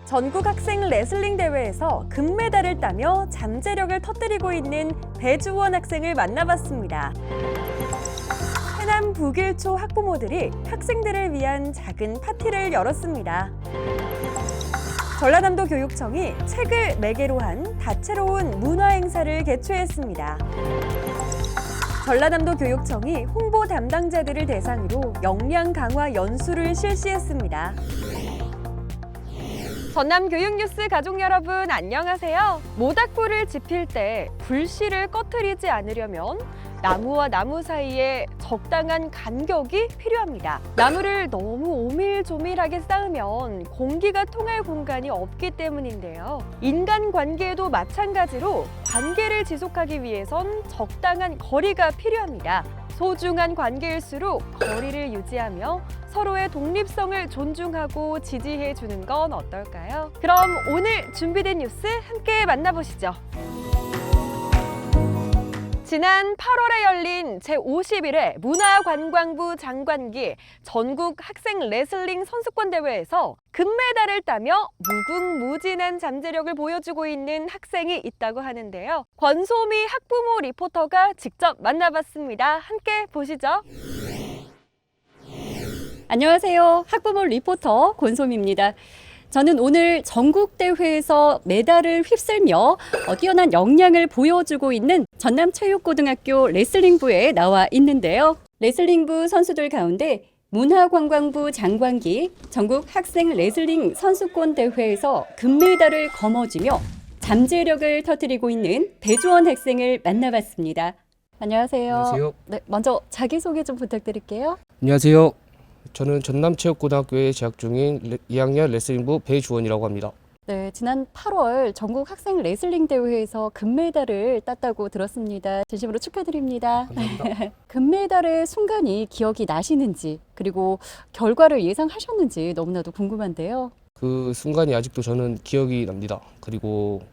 전국 학생 레슬링 대회에서 금메달을 따며 잠재력을 터뜨리고 있는 배주원 학생을 만나봤습니다. 해남 북일초 학부모들이 학생들을 위한 작은 파티를 열었습니다. 전라남도 교육청이 책을 매개로 한 다채로운 문화 행사를 개최했습니다. 전라남도 교육청이 홍보 담당자들을 대상으로 역량 강화 연수를 실시했습니다. 전남 교육뉴스 가족 여러분 안녕하세요. 모닥불을 지필 때 불씨를 꺼트리지 않으려면 나무와 나무 사이에 적당한 간격이 필요합니다. 나무를 너무 오밀조밀하게 쌓으면 공기가 통할 공간이 없기 때문인데요. 인간관계에도 마찬가지로 관계를 지속하기 위해선 적당한 거리가 필요합니다. 소중한 관계일수록 거리를 유지하며 서로의 독립성을 존중하고 지지해 주는 건 어떨까요? 그럼 오늘 준비된 뉴스 함께 만나보시죠. 지난 8월에 열린 제51회 문화관광부 장관기 전국 학생 레슬링 선수권 대회에서 금메달을 따며 무궁무진한 잠재력을 보여주고 있는 학생이 있다고 하는데요. 권소미 학부모 리포터가 직접 만나봤습니다. 함께 보시죠. 안녕하세요. 학부모 리포터 권소미입니다. 저는 오늘 전국대회에서 메달을 휩쓸며 뛰어난 역량을 보여주고 있는 전남체육고등학교 레슬링부에 나와 있는데요. 레슬링부 선수들 가운데 문화관광부 장관기 전국 학생 레슬링 선수권 대회에서 금메달을 거머쥐며 잠재력을 터뜨리고 있는 배주원 학생을 만나봤습니다. 안녕하세요. 안녕하세요. 네, 먼저 자기소개 좀 부탁드릴게요. 안녕하세요. 저는 전남체육고등학교에 재학 중인 2학년 레슬링부 배주원이라고 합니다. 네, 지난 8월 전국 학생 레슬링 대회에서 금메달을 땄다고 들었습니다. 진심으로 축하드립니다. 감사합니다. 금메달의 순간이 기억이 나시는지 그리고 결과를 예상하셨는지 너무나도 궁금한데요. 그 순간이 아직도 저는 기억이 납니다. 그리고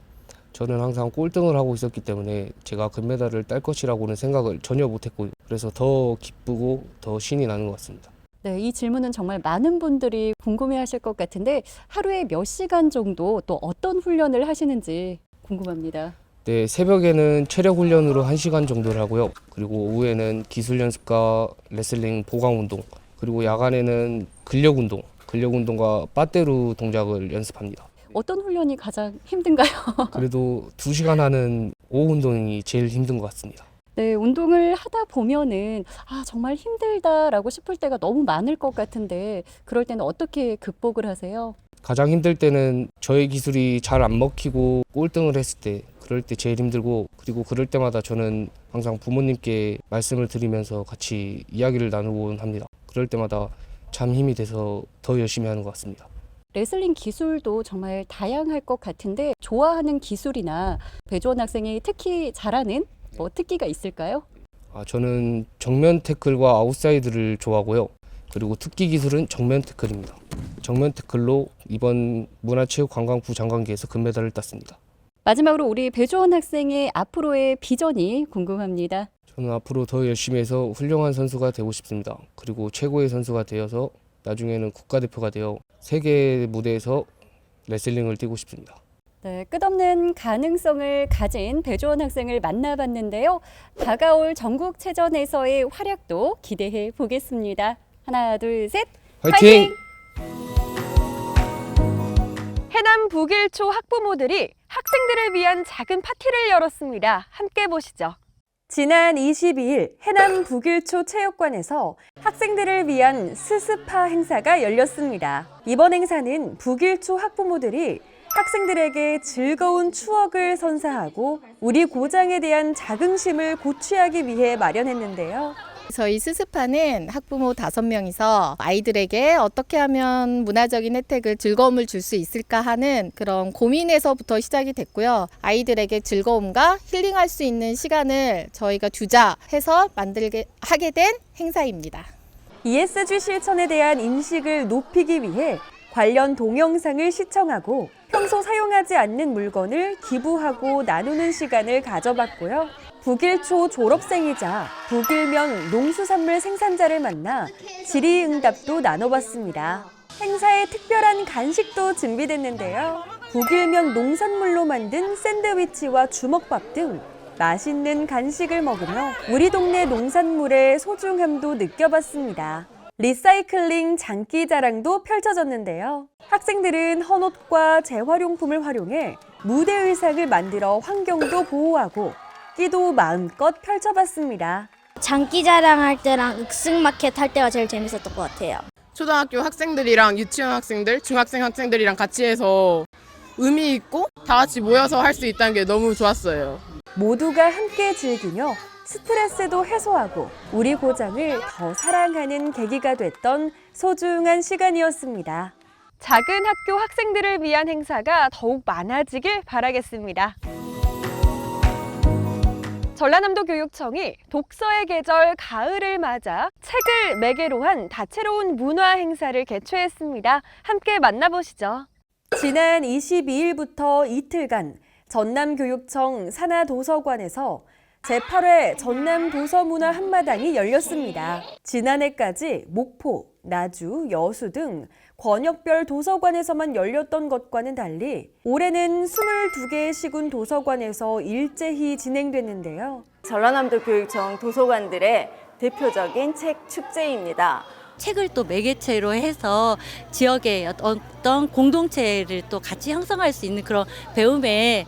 저는 항상 꼴등을 하고 있었기 때문에 제가 금메달을 딸 것이라고는 생각을 전혀 못했고 그래서 더 기쁘고 더 신이 나는 것 같습니다. 네, 이 질문은 정말 많은 분들이 궁금해하실 것 같은데 하루에 몇 시간 정도 또 어떤 훈련을 하시는지 궁금합니다. 네, 새벽에는 체력 훈련으로 1시간 정도를 하고요. 그리고 오후에는 기술 연습과 레슬링 보강 운동, 그리고 야간에는 근력 운동과 빠떼루 동작을 연습합니다. 어떤 훈련이 가장 힘든가요? 그래도 2시간 하는 오후 운동이 제일 힘든 것 같습니다. 네, 운동을 하다 보면은 정말 힘들다라고 싶을 때가 너무 많을 것 같은데 그럴 때는 어떻게 극복을 하세요? 가장 힘들 때는 저의 기술이 잘 안 먹히고 꼴등을 했을 때 그럴 때 제일 힘들고 그리고 그럴 때마다 저는 항상 부모님께 말씀을 드리면서 같이 이야기를 나누곤 합니다. 그럴 때마다 참 힘이 돼서 더 열심히 하는 것 같습니다. 레슬링 기술도 정말 다양할 것 같은데 좋아하는 기술이나 배주원 학생이 특히 잘하는 특기가 있을까요? 저는 정면 태클과 아웃사이드를 좋아하고요. 그리고 특기 기술은 정면 태클입니다. 정면 태클로 이번 문화체육관광부 장관기에서 금메달을 땄습니다. 마지막으로 우리 배주원 학생의 앞으로의 비전이 궁금합니다. 저는 앞으로 더 열심히 해서 훌륭한 선수가 되고 싶습니다. 그리고 최고의 선수가 되어서 나중에는 국가대표가 되어 세계 무대에서 레슬링을 뛰고 싶습니다. 네, 끝없는 가능성을 가진 배주원 학생을 만나봤는데요. 다가올 전국체전에서의 활약도 기대해 보겠습니다. 하나, 둘, 셋, 화이팅! 해남 북일초 학부모들이 학생들을 위한 작은 파티를 열었습니다. 함께 보시죠. 지난 22일 해남 북일초 체육관에서 학생들을 위한 스스파 행사가 열렸습니다. 이번 행사는 북일초 학부모들이 학생들에게 즐거운 추억을 선사하고 우리 고장에 대한 자긍심을 고취하기 위해 마련했는데요. 저희 스스파는 학부모 5명이서 아이들에게 어떻게 하면 문화적인 혜택을 즐거움을 줄 수 있을까 하는 그런 고민에서부터 시작이 됐고요. 아이들에게 즐거움과 힐링할 수 있는 시간을 저희가 주자 해서 하게 된 행사입니다. ESG 실천에 대한 인식을 높이기 위해 관련 동영상을 시청하고 평소 사용하지 않는 물건을 기부하고 나누는 시간을 가져봤고요. 북일초 졸업생이자 북일명 농수산물 생산자를 만나 질의응답도 나눠봤습니다. 행사에 특별한 간식도 준비됐는데요. 북일면 농산물로 만든 샌드위치와 주먹밥 등 맛있는 간식을 먹으며 우리 동네 농산물의 소중함도 느껴봤습니다. 리사이클링 장기 자랑도 펼쳐졌는데요. 학생들은 헌옷과 재활용품을 활용해 무대 의상을 만들어 환경도 보호하고 끼도 마음껏 펼쳐봤습니다. 장기자랑 할 때랑 윽승마켓 할 때가 제일 재밌었던 것 같아요. 초등학교 학생들이랑 유치원 학생들, 중학생 학생들이랑 같이 해서 의미 있고 다 같이 모여서 할 수 있다는 게 너무 좋았어요. 모두가 함께 즐기며 스트레스도 해소하고 우리 고장을 더 사랑하는 계기가 됐던 소중한 시간이었습니다. 작은 학교 학생들을 위한 행사가 더욱 많아지길 바라겠습니다. 전라남도 교육청이 독서의 계절 가을을 맞아 책을 매개로 한 다채로운 문화 행사를 개최했습니다. 함께 만나보시죠. 지난 22일부터 이틀간 전남교육청 산하도서관에서 제8회 전남도서문화 한마당이 열렸습니다. 지난해까지 목포, 나주, 여수 등 권역별 도서관에서만 열렸던 것과는 달리 올해는 22개의 시군 도서관에서 일제히 진행됐는데요. 전라남도 교육청 도서관들의 대표적인 책 축제입니다. 책을 또 매개체로 해서 지역의 어떤 공동체를 또 같이 형성할 수 있는 그런 배움의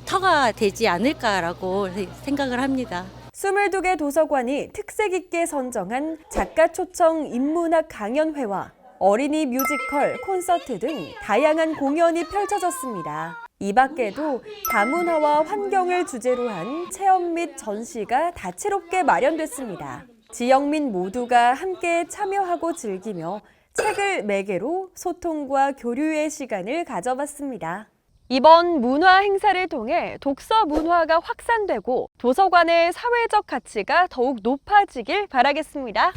터가 되지 않을까라고 생각을 합니다. 22개 도서관이 특색 있게 선정한 작가 초청 인문학 강연회와 어린이 뮤지컬, 콘서트 등 다양한 공연이 펼쳐졌습니다. 이 밖에도 다문화와 환경을 주제로 한 체험 및 전시가 다채롭게 마련됐습니다. 지역민 모두가 함께 참여하고 즐기며 책을 매개로 소통과 교류의 시간을 가져봤습니다. 이번 문화 행사를 통해 독서 문화가 확산되고 도서관의 사회적 가치가 더욱 높아지길 바라겠습니다.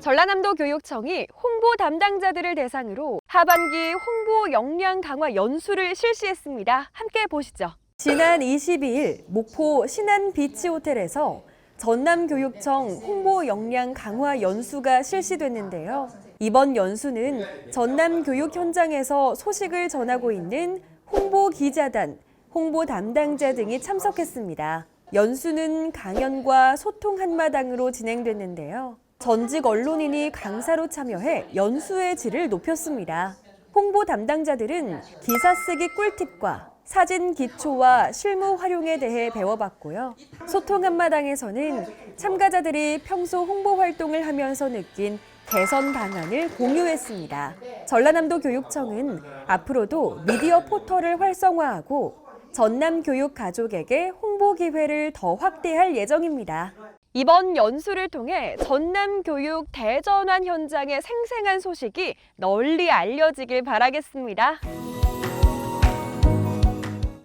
전라남도 교육청이 홍보 담당자들을 대상으로 하반기 홍보 역량 강화 연수를 실시했습니다. 함께 보시죠. 지난 22일 목포 신안 비치 호텔에서 전남교육청 홍보 역량 강화 연수가 실시됐는데요. 이번 연수는 전남 교육 현장에서 소식을 전하고 있는 홍보 기자단, 홍보 담당자 등이 참석했습니다. 연수는 강연과 소통 한마당으로 진행됐는데요. 전직 언론인이 강사로 참여해 연수의 질을 높였습니다. 홍보 담당자들은 기사 쓰기 꿀팁과 사진 기초와 실무 활용에 대해 배워봤고요. 소통 한마당에서는 참가자들이 평소 홍보 활동을 하면서 느낀 개선 방안을 공유했습니다. 전라남도 교육청은 앞으로도 미디어 포털을 활성화하고 전남 교육 가족에게 홍보 기회를 더 확대할 예정입니다. 이번 연수를 통해 전남 교육 대전환 현장의 생생한 소식이 널리 알려지길 바라겠습니다.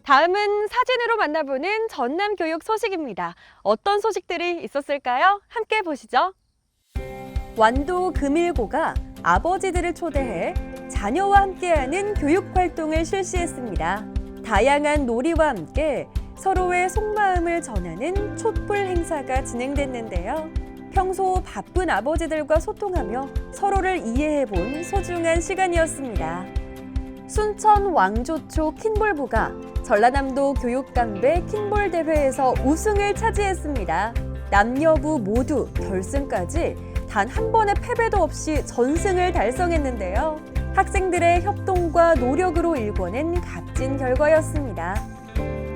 다음은 사진으로 만나보는 전남 교육 소식입니다. 어떤 소식들이 있었을까요? 함께 보시죠. 완도 금일고가 아버지들을 초대해 자녀와 함께하는 교육 활동을 실시했습니다. 다양한 놀이와 함께 서로의 속마음을 전하는 촛불 행사가 진행됐는데요. 평소 바쁜 아버지들과 소통하며 서로를 이해해본 소중한 시간이었습니다. 순천 왕조초 킨볼부가 전라남도 교육감배 킨볼 대회에서 우승을 차지했습니다. 남녀부 모두 결승까지 단 한 번의 패배도 없이 전승을 달성했는데요. 학생들의 협동과 노력으로 일궈낸 값진 결과였습니다.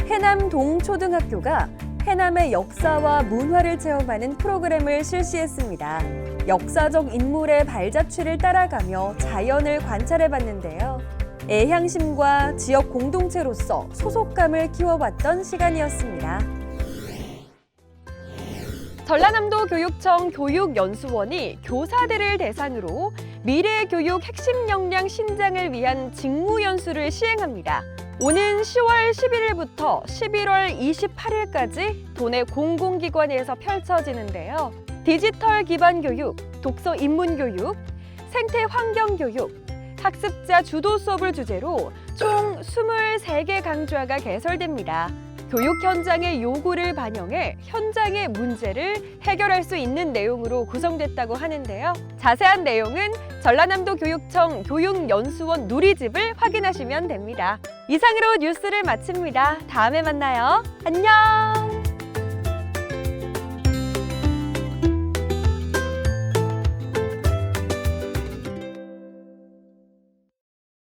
해남 동초등학교가 해남의 역사와 문화를 체험하는 프로그램을 실시했습니다. 역사적 인물의 발자취를 따라가며 자연을 관찰해봤는데요. 애향심과 지역 공동체로서 소속감을 키워봤던 시간이었습니다. 전라남도 교육청 교육연수원이 교사들을 대상으로 미래교육 핵심 역량 신장을 위한 직무연수를 시행합니다. 오는 10월 11일부터 11월 28일까지 도내 공공기관에서 펼쳐지는데요. 디지털 기반 교육, 독서 입문 교육, 생태 환경 교육, 학습자 주도 수업을 주제로 총 23개 강좌가 개설됩니다. 교육 현장의 요구를 반영해 현장의 문제를 해결할 수 있는 내용으로 구성됐다고 하는데요. 자세한 내용은 전라남도 교육청 교육연수원 누리집을 확인하시면 됩니다. 이상으로 뉴스를 마칩니다. 다음에 만나요. 안녕!